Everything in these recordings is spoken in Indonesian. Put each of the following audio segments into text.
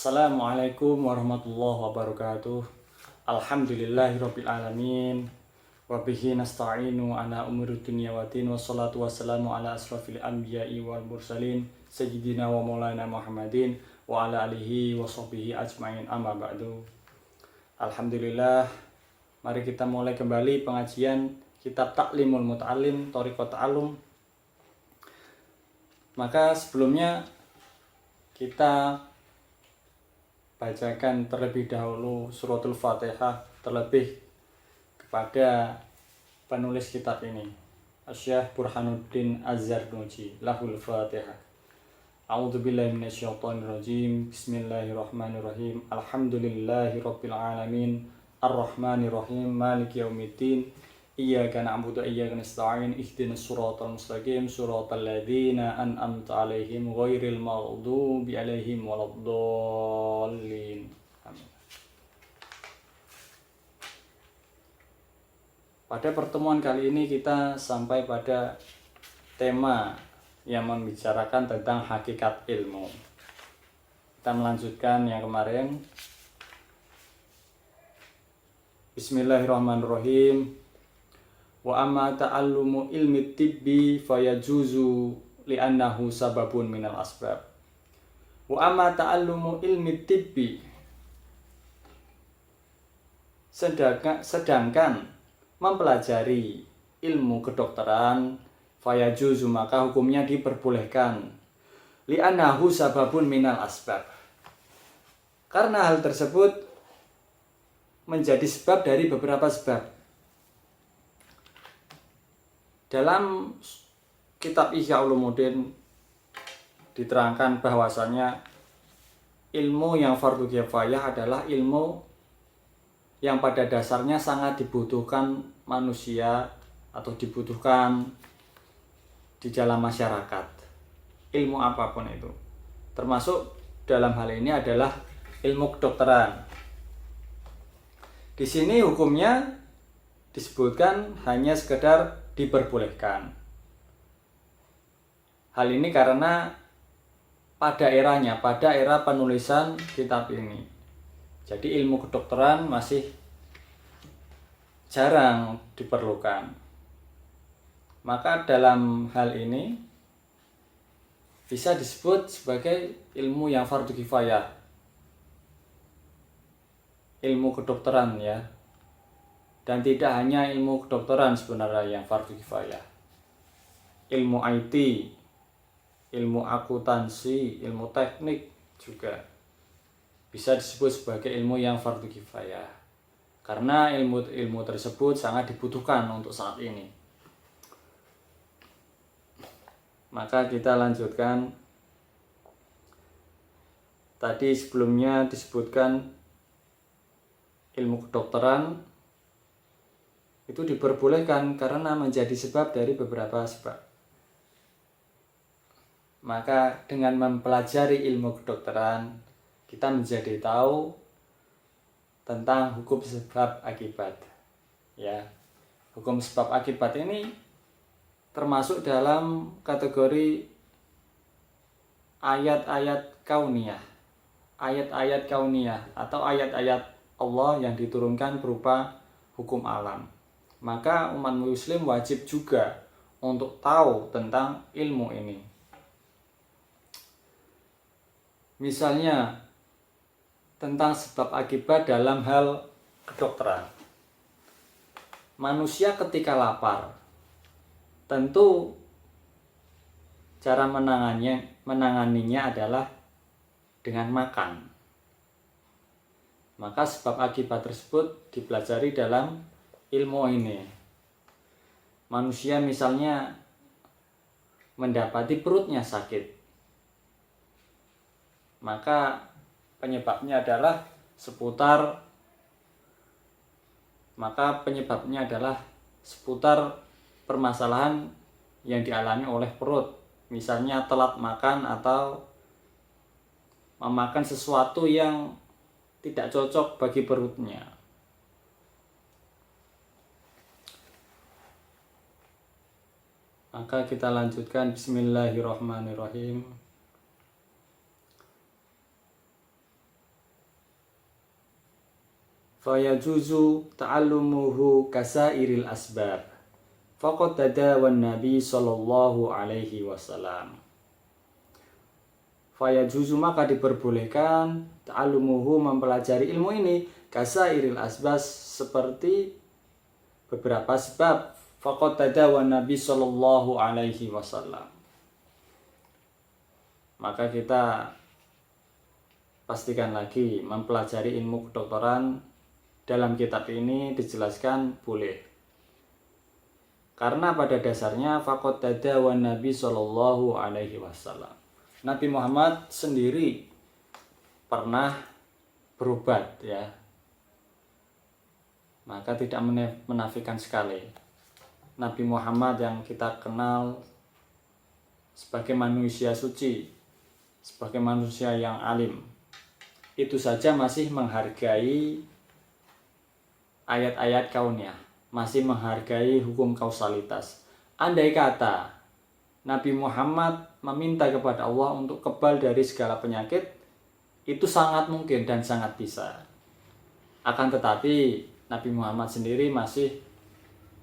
Assalamualaikum warahmatullahi wabarakatuh. Alhamdulillahirabbil alamin. Wa bihi nasta'inu ala umuri dunya waddin wassalatu wassalamu ala asrofil anbiya'i wal mursalin sayyidina wa maulana Muhammadin wa ala alihi wa sahbihi ajmain amma ba'du. Alhamdulillah, mari kita mulai kembali pengajian kitab Ta'limul Muta'allim Thariqat Ta'allum. Maka sebelumnya kita bacakan terlebih dahulu suratul Fatihah terlebih kepada penulis kitab ini, Syekh Burhanuddin Az-Zarnuji. Lahul Fatihah. A'udzubillahi minasyaitonirrajim. Bismillahirrahmanirrahim. Alhamdulillahirabbil alamin. Arrahmanirrahim. Maliki yaumiddin. Iyyaka na'budu wa iyyaka nasta'in. Ihdinas siratal mustaqim. Siratal ladzina an'amta 'alaihim ghairil maghdubi 'alaihim waladdallin. Amin. Pada pertemuan kali ini kita sampai pada tema yang membicarakan tentang hakikat ilmu. Kita melanjutkan yang kemarin. Bismillahirrahmanirrahim. Wa amma ta'allumu ilmi tibbi fayajuzu li'annahu sababun minal asbab. Wa amma ta'allumu ilmi tibbi, sedangkan mempelajari ilmu kedokteran, fayajuzu maka hukumnya diperbolehkan, li'annahu sababun minal asbab, karena hal tersebut menjadi sebab dari beberapa sebab. Dalam kitab Ihya Ulumuddin diterangkan bahwasanya ilmu yang fardu kifayah adalah ilmu yang pada dasarnya sangat dibutuhkan manusia atau dibutuhkan di dalam masyarakat. Ilmu apapun itu, termasuk dalam hal ini adalah ilmu kedokteran. Di sini hukumnya disebutkan hanya sekedar diperbolehkan. Hal ini karena pada eranya, pada era penulisan kitab ini, jadi ilmu kedokteran masih jarang diperlukan. Maka dalam hal ini bisa disebut sebagai ilmu yang fardu kifayah, ilmu kedokteran ya. Dan tidak hanya ilmu kedokteran sebenarnya yang fardu kifayah. Ilmu IT, ilmu akuntansi, ilmu teknik juga bisa disebut sebagai ilmu yang fardu kifayah. Karena ilmu tersebut sangat dibutuhkan untuk saat ini. Maka kita lanjutkan. Tadi sebelumnya disebutkan ilmu kedokteran itu diperbolehkan karena menjadi sebab dari beberapa sebab. Maka dengan mempelajari ilmu kedokteran, kita menjadi tahu tentang hukum sebab akibat. Ya, hukum sebab akibat ini termasuk dalam kategori ayat-ayat kauniyah. Ayat-ayat kauniyah atau ayat-ayat Allah yang diturunkan berupa hukum alam. Maka umat muslim wajib juga untuk tahu tentang ilmu ini. Misalnya tentang sebab akibat dalam hal kedokteran. Manusia ketika lapar, tentu cara menanganinya adalah dengan makan. Maka sebab akibat tersebut dipelajari dalam ilmu ini. Manusia misalnya mendapati perutnya sakit, maka penyebabnya adalah seputar permasalahan yang dialami oleh perut. Misalnya telat makan atau memakan sesuatu yang tidak cocok bagi perutnya. Maka kita lanjutkan. Bismillahirrahmanirrahim. fayajuzu ta'allumuhu kasairil asbab faqad tadawan Nabi sallallahu alaihi wasallam. Fayajuzu maka diperbolehkan ta'allumuhu mempelajari ilmu ini kasairil asbab seperti beberapa sebab faqad tadawan Nabi sallallahu alaihi wasallam. Maka kita pastikan lagi mempelajari ilmu kedokteran dalam kitab ini dijelaskan boleh. Karena pada dasarnya faqad tadawan Nabi sallallahu alaihi wasallam. Nabi Muhammad sendiri pernah berobat ya. Maka tidak menafikan sekali Nabi Muhammad yang kita kenal sebagai manusia suci, sebagai manusia yang alim, itu saja masih menghargai ayat-ayat kauniyah, masih menghargai hukum kausalitas. Andai kata Nabi Muhammad meminta kepada Allah untuk kebal dari segala penyakit, itu sangat mungkin dan sangat bisa. Akan tetapi Nabi Muhammad sendiri masih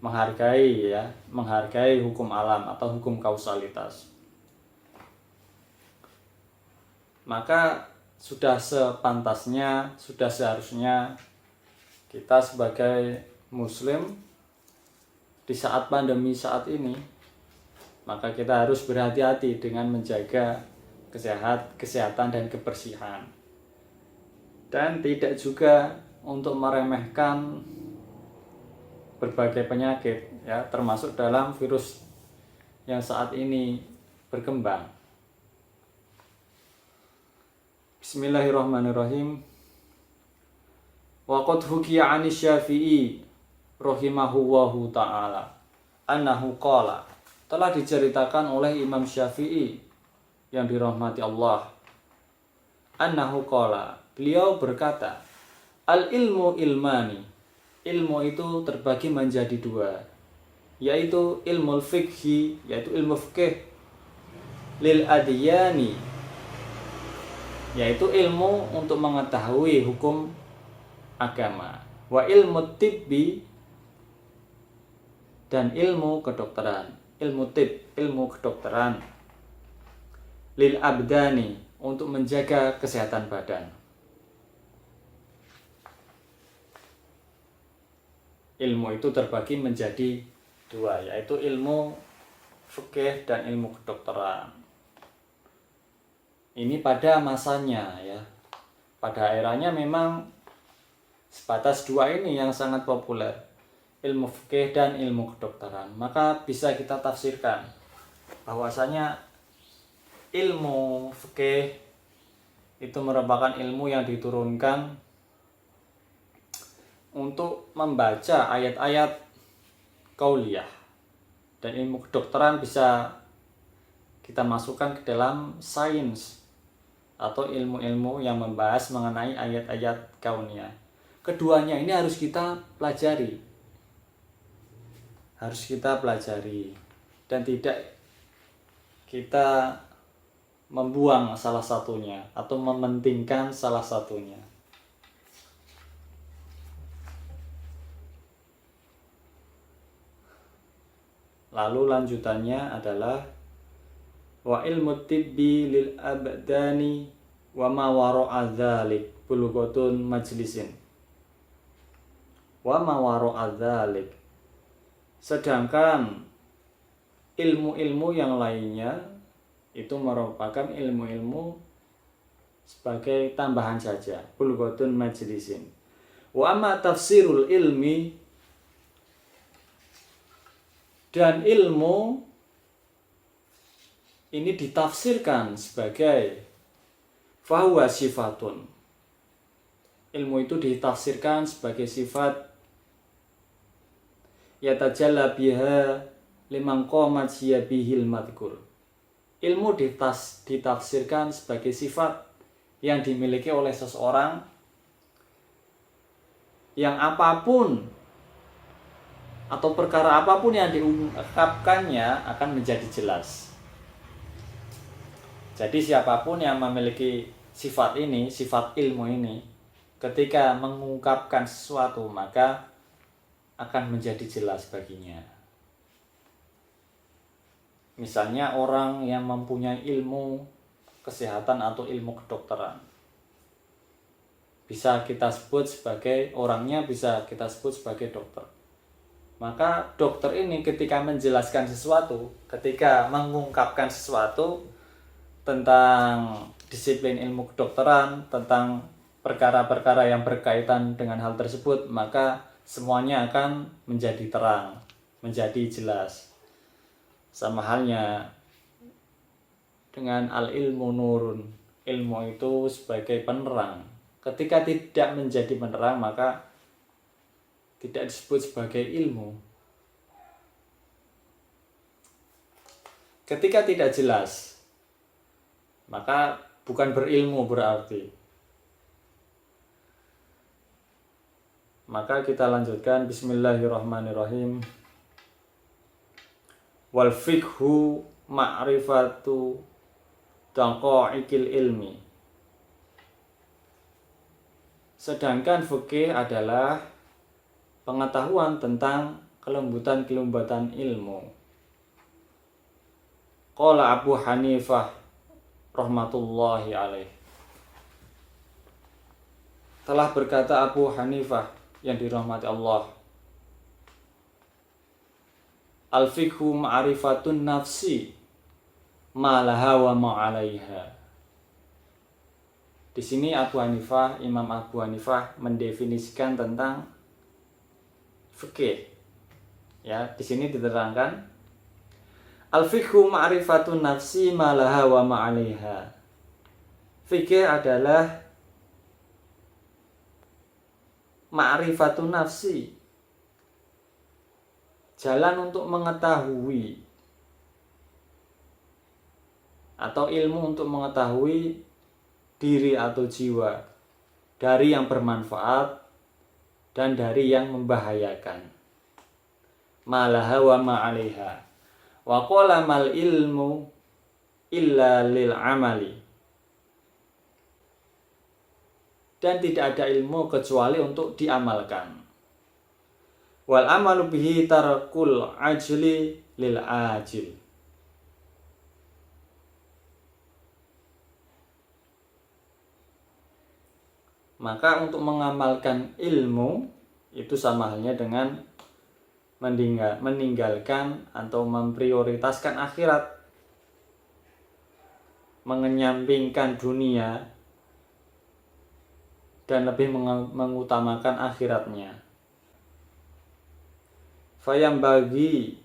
menghargai hukum alam atau hukum kausalitas. Maka sudah sepantasnya, sudah seharusnya kita sebagai muslim di saat pandemi saat ini, maka kita harus berhati-hati dengan menjaga kesehatan dan kebersihan. Dan tidak juga untuk meremehkan berbagai penyakit ya, termasuk dalam virus yang saat ini berkembang. Bismillahirrahmanirrahim. Wa qad hukiya 'ani Syafi'i rahimahullahu ta'ala annahu qala, telah diceritakan oleh Imam Syafi'i yang dirahmati Allah, annahu qala, beliau berkata, al ilmu ilmani, ilmu itu terbagi menjadi dua, yaitu ilmu fikhi, yaitu ilmu fikih, lil adiyani, yaitu ilmu untuk mengetahui hukum agama, wa ilmu tibbi, dan ilmu kedokteran, ilmu tib, ilmu kedokteran, lil abdani, untuk menjaga kesehatan badan. Ilmu itu terbagi menjadi dua, yaitu ilmu fikih dan ilmu kedokteran. Ini pada masanya ya, pada eranya memang sebatas dua ini yang sangat populer, ilmu fikih dan ilmu kedokteran. Maka bisa kita tafsirkan bahwasanya ilmu fikih itu merupakan ilmu yang diturunkan untuk membaca ayat-ayat qauliyah, dan ilmu kedokteran bisa kita masukkan ke dalam sains atau ilmu-ilmu yang membahas mengenai ayat-ayat kauniyah. Keduanya ini harus kita pelajari, dan tidak kita membuang salah satunya atau mementingkan salah satunya. Lalu lanjutannya adalah wa ilmu tibbi lil abdani wa ma wara'a dzalik bulughatun majlisin. Wa ma wara'a dzalik. Sedangkan ilmu-ilmu yang lainnya itu merupakan ilmu-ilmu sebagai tambahan saja, bulughatun majlisin. Wa amma tafsirul ilmi, dan ilmu ini ditafsirkan sebagai fahuwa sifatun. Ilmu itu ditafsirkan sebagai sifat yatajalla biha liman qamat bihil madhkur. Ilmu ditafsirkan sebagai sifat yang dimiliki oleh seseorang yang apapun atau perkara apapun yang diungkapkannya akan menjadi jelas. Jadi siapapun yang memiliki sifat ini, sifat ilmu ini, ketika mengungkapkan sesuatu maka akan menjadi jelas baginya. Misalnya orang yang mempunyai ilmu kesehatan atau ilmu kedokteran, bisa kita sebut sebagai orangnya, bisa kita sebut sebagai dokter. Maka dokter ini ketika menjelaskan sesuatu, ketika mengungkapkan sesuatu tentang disiplin ilmu kedokteran, tentang perkara-perkara yang berkaitan dengan hal tersebut, maka semuanya akan menjadi terang, menjadi jelas. Sama halnya dengan al-ilmu nurun, ilmu itu sebagai penerang. Ketika tidak menjadi penerang maka tidak disebut sebagai ilmu. Ketika tidak jelas maka bukan berilmu berarti. Maka kita lanjutkan. Bismillahirrahmanirrahim. Wal fiqhu ma'rifatu daqaiqil ilmi. Sedangkan fikih adalah pengetahuan tentang kelembutan-kelembutan ilmu. Qala Abu Hanifah rahmatullahi alaih. Telah berkata Abu Hanifah yang dirahmati Allah, al-fiqhu ma'rifatun nafsi ma laha wa ma 'alaiha. Di sini Imam Abu Hanifah mendefinisikan tentang fikih. Ya, di sini diterangkan al-fiqhu ma'rifatun nafsi ma laha wa ma 'alaiha. Fikih adalah ma'rifatun nafsi, jalan untuk mengetahui atau ilmu untuk mengetahui diri atau jiwa dari yang bermanfaat dan dari yang membahayakan. Malaha wa ma'alaiha. Wa qala mal ilmu illa lil amali. Dan tidak ada ilmu kecuali untuk diamalkan. Wal amalu bihi tarakul ajli lil ajil. Maka untuk mengamalkan ilmu itu sama halnya dengan meninggalkan atau memprioritaskan akhirat, mengenyampingkan dunia dan lebih mengutamakan akhiratnya. Fayam bagi,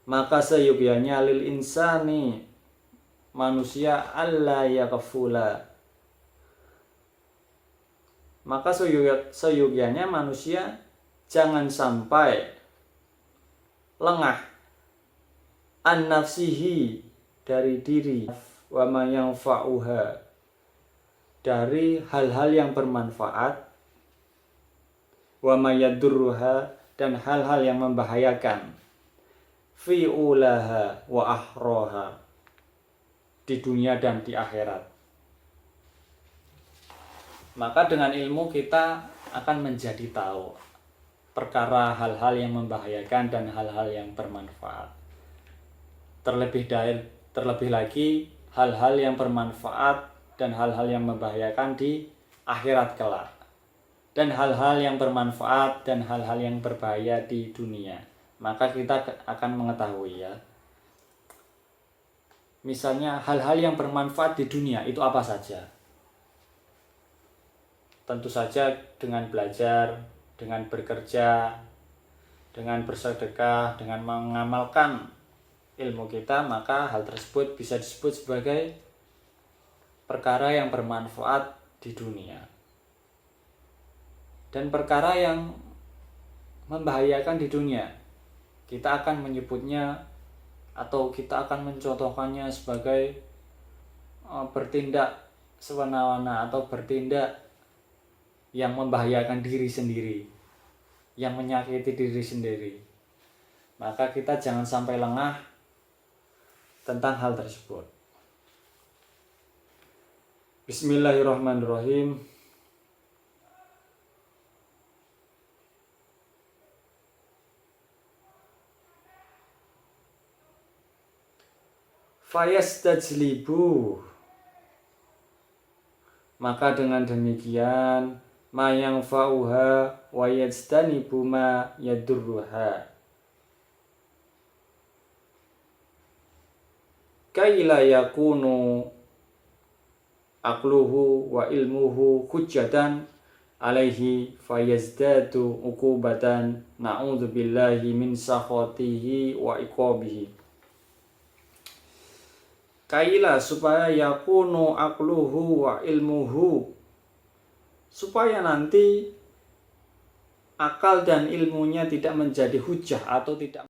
maka seyogyanya lil insani, manusia alla yakfula. Maka seyogyanya manusia jangan sampai lengah an nafsihi, dari diri, wa ma yanfa'uha, dari hal-hal yang bermanfaat, wa ma yadurruha, dan hal-hal yang membahayakan, fi ulaha wa ahroha, di dunia dan di akhirat. Maka dengan ilmu kita akan menjadi tahu perkara hal-hal yang membahayakan dan hal-hal yang bermanfaat. Terlebih lagi hal-hal yang bermanfaat dan hal-hal yang membahayakan di akhirat kelak. Dan hal-hal yang bermanfaat dan hal-hal yang berbahaya di dunia. Maka kita akan mengetahui ya. Misalnya hal-hal yang bermanfaat di dunia itu apa saja? Tentu saja dengan belajar, dengan bekerja, dengan bersedekah, dengan mengamalkan ilmu kita, maka hal tersebut bisa disebut sebagai perkara yang bermanfaat di dunia. Dan perkara yang membahayakan di dunia, kita akan menyebutnya atau kita akan mencontohkannya sebagai bertindak semena-mena atau bertindak yang membahayakan diri sendiri, yang menyakiti diri sendiri. Maka kita jangan sampai lengah tentang hal tersebut. Bismillahirrahmanirrahim. fayastajlibu, maka dengan demikian ma yang fauha wa yajtanibu ma yadurruha, kaila yakunu aqluhu wa ilmuhu hujjatan alaihi fayazdadu uqubatan na'udzubillahi min sakhatihi wa iqabihi. Kaila supaya yakunu aqluhu wa ilmuhu, supaya nanti akal dan ilmunya tidak menjadi hujah atau tidak